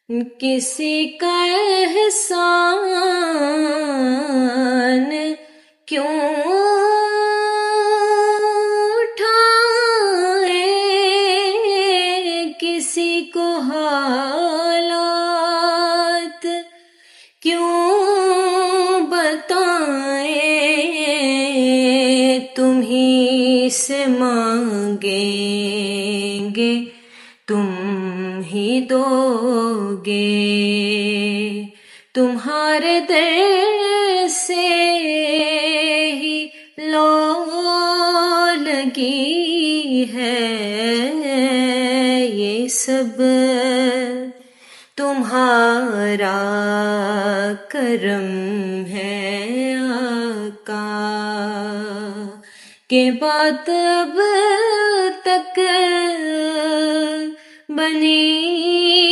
کسی کا احسان کیوں اٹھائیں، کسی کو حالات کیوں بتائیں، تمہیں سے مانگیں گے تم ہی دو گے، تمہارے در سے ہی لو لگی ہے یہ سب، تمہارا کرم ہے آقا، کہ بات اب تک بنی